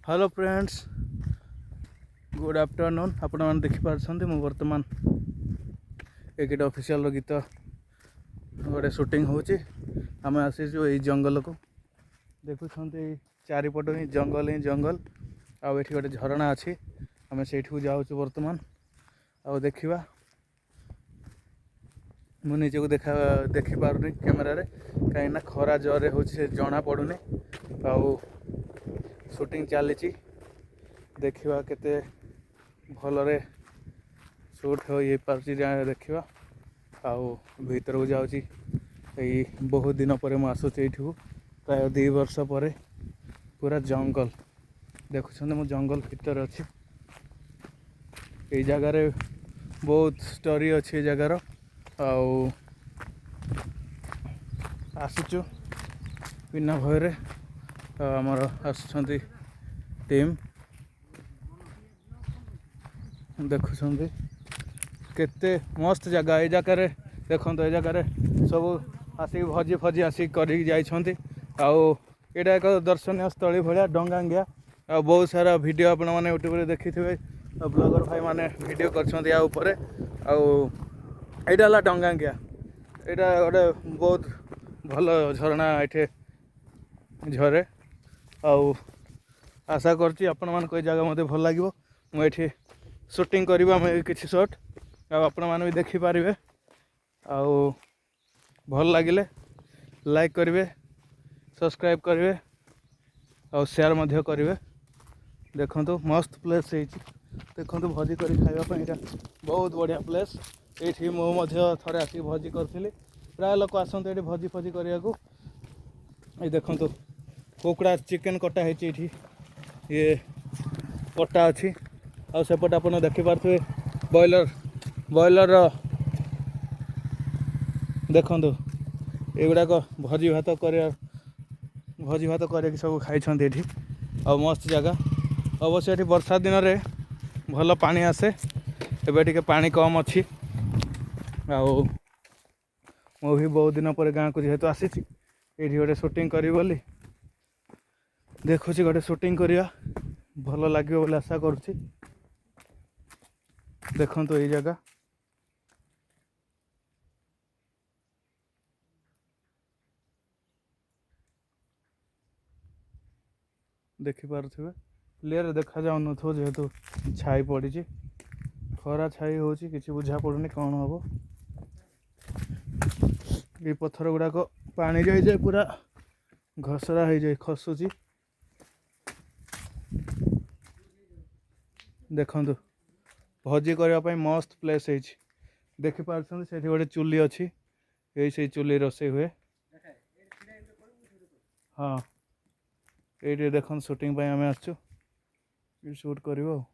Hello friends, good afternoon. आपण मैंने देखिपार मु बर्तमान एक ऑफिशियल गीत गोटे शूटिंग होमें आसीचु ये जंगल को देखुं चारिपट ही जंगल आउ ये गोटे झरणा अच्छी आम से जाऊँ बर्तमान आउ देखा मु निजे को देखिपारे कैमेरा कहीं खरा जरे हो जना पड़ूनी आउ शूटिंग चली देखा केते भलरे शूट हो पार्टी देखा आउ भीतर को जाऊँगी बहुत दिन पर मुझे ये प्राय 2 वर्ष पर पूरा जंगल देखुं मु जंगल भीतर अच्छी ये जगार बहुत स्टोरी अच्छी जगार आउ आसुचु बिना भय आमर आसुंच टीम देखुं केते मस्त जगह ये जगार देखो ये जगार सब आसिक भजी फजी आसिक कर आउटा एक दर्शनीय स्थली भाया डंगांगिया आ बहुत सारा वीडियो आपण मैंने यूट्यूब देखी थे ब्लॉगर भाई माने वीडियो कर यहाँ डंगांगिया यहाँ गोटे बहुत भल झरणा ये झरे आउ आशा करची आपण मान कोई जगह मते भल लागिवो मुझे शूटिंग करिबा हम किछि शॉट आपण मान भी देखि पारिबे आउ भल लागिले लाइक करिवे सब्सक्राइब करिवे आउ शेयर मध्य करिवे। देखंतु मस्त प्लेस है देखंतु भोजी करी खाइबा पई एटा बहुत बढ़िया प्लेस एठी मो मध्य थरे आसी भोजी करथिली प्राय लोक आसंते एठी भोजी फजी करिया को ए देखंतु कुकुड़ा चिकेन कटा है ये कटा अच्छी आ सेपटे आप देखिपे बॉयलर देखु युवाक भोजी भात कर सब खाई आ मस्त जगह अवश्य ये वर्षा दिन में भल पानी आसे एबे पानी कम अच्छी आउ मु भी बहुत दिन पर गाँव को जेहेतु आसी ये गोटे शूटिंग करी बोली देखुची गोटे शूटिंग करिया भल लगे बोली आशा करुच्ची देखंतु ये जगह देखिपे क्लीयर देखा जाऊन जेहेतु छाई पड़ी खरा छाई हो कि बुझा पड़ूनी कौन हम ये पत्थर गुड़ाक पानी जाए पूरा घसरा हो जाए खसुची देखंतु भोजी करने मस्त प्लेस है देखिपार से गोटे चुली अच्छी यही से चुली रोषे हुए हाँ ये देखो शूटिंग आम आसचु शूट कर हो।